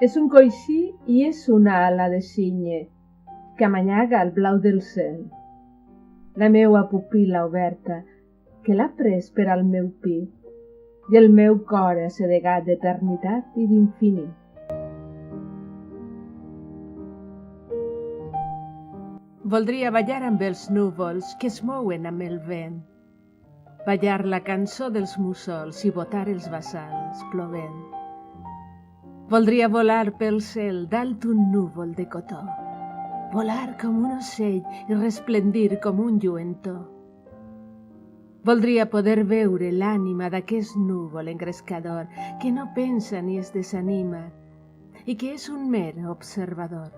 És un coixí i és una ala de cigne que amanyaga el blau del cel. La meua pupil·la oberta, que l'ha pres per al meu pit, i el meu cor assedegat d'eternitat i d'infinit. Voldria ballar amb els núvols que es mouen amb el vent, ballar la cançó dels mussols i botar els bassals plovent. Voldria volar pel cel dalt un núvol de cotó, volar com un ocell i resplendir com un lluentor. Voldria poder veure l'ànima d'aquest núvol engrescador que no pensa ni es desanima i que és un mer observador.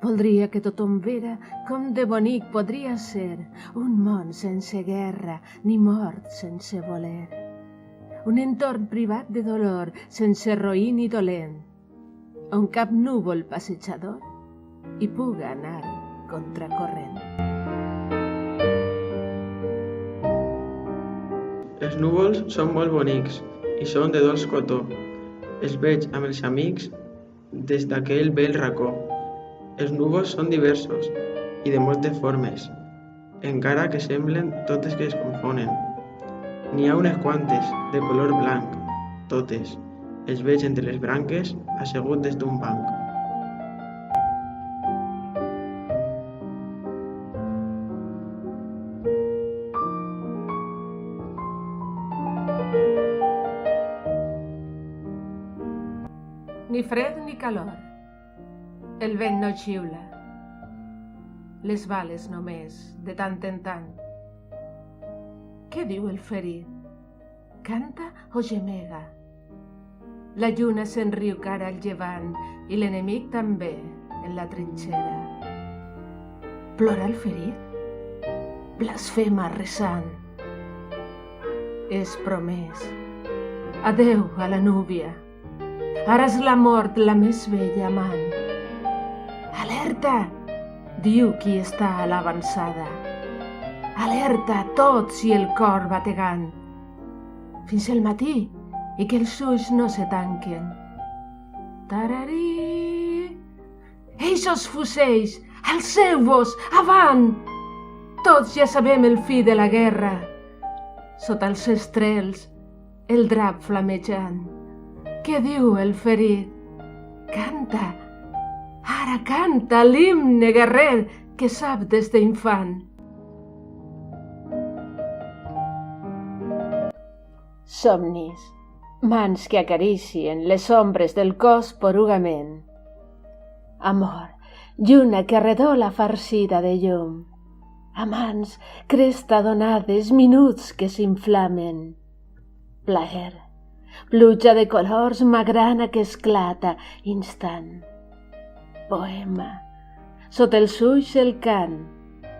Voldria que tothom vera com de bonic podria ser un món sense guerra ni mort sense voler. Un entorn privat de dolor, sense roí ni dolent, on cap núvol passejador hi puga anar contracorrent. Els núvols són molt bonics i són de dolç cotó. Els veig amb els amics des d'aquell bell racó. Els núvols són diversos i de moltes formes, encara que semblen totes que es confonen. N'hi ha unes quantes, de color blanc, totes. Els veig entre les branques, assegut des d'un banc. Ni fred ni calor. El vent no xiula. Les bales només, de tant en tant. Què diu el ferit? Canta o gemega? La lluna se'n riu cara al llevant i l'enemic també en la trinxera. Plora el ferit? Blasfema resant. És promès. Adeu a la núvia. Ara és la mort la més bella amant. Alerta! Diu qui està a l'avançada. Alerta, tots i el cor bategant. Fins el matí i que els ulls no se tanquen. Tararí! Eixos fusells, alceu-vos, avant! Tots ja sabem el fi de la guerra. Sota els estrels, el drap flamejant. Què diu el ferit? Canta! Ara canta l'himne guerrer que sap des d'infant. Somnis, mans que acaricien les ombres del cos porugament. Amor, lluna que redola farcida de llum. Amants, cresta donades, minuts que s'inflamen. Plaer, pluja de colors, magrana que esclata, instant. Poema, sota els ulls el cant,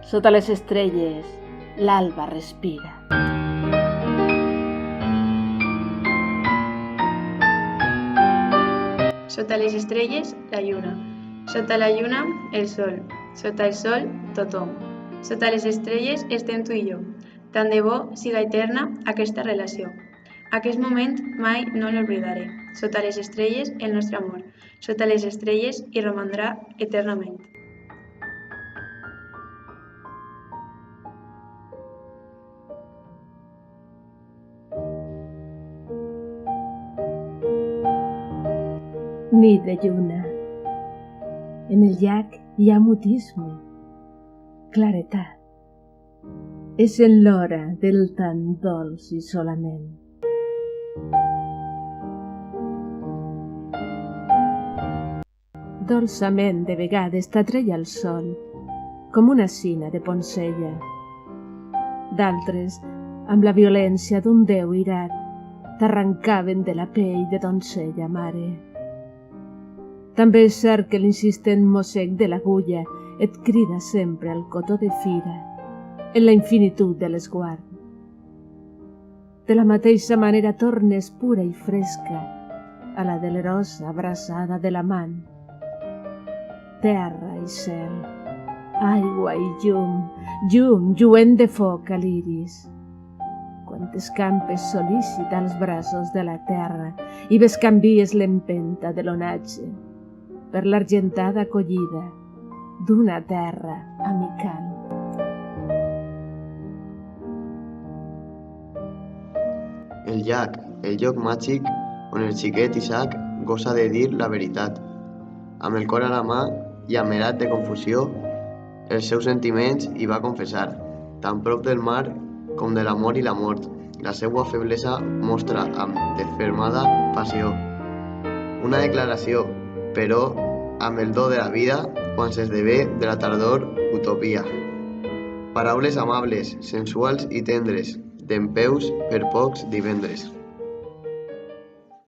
sota les estrelles l'alba respira. Sota les estrelles, la lluna. Sota la lluna, el sol. Sota el sol, tothom. Sota les estrelles estem tu i jo. Tant de bo siga eterna aquesta relació. Aquest moment mai no l'oblidaré. Sota les estrelles, el nostre amor. Sota les estrelles hi romandrà eternament. Nit de lluna. En el llac hi ha mutisme, claretat. És en l'hora del tan dolç i solament. Dolçament de vegades t'atreia el sol, com una cina de poncella. D'altres, amb la violència d'un déu irat, t'arrancaven de la pell de donzella mare. També és cert que l'insistent mossec de l'agulla et crida sempre al cotó de fira, en la infinitud de l'esguard. De la mateixa manera tornes pura i fresca a la delerosa abraçada de l'amant. Terra i cel, aigua i llum, llum lluent de foc a l'iris. quan t'escampes sol·lícit als braços de la terra i bescanvies l'empenta de l'onatge per l'argentada acollida d'una terra amical. El llac, el lloc màgic on el xiquet Isaac gosa de dir la veritat. Amb el cor a la mà i amerat de confusió, els seus sentiments hi va confessar, tan prop del mar com de l'amor i la mort. La seva feblesa mostra amb desfermada passió. Una declaració, però amb el do de la vida quan s'esdevé de la tardor utopia. Paraules amables, sensuals i tendres, dempeus per pocs divendres.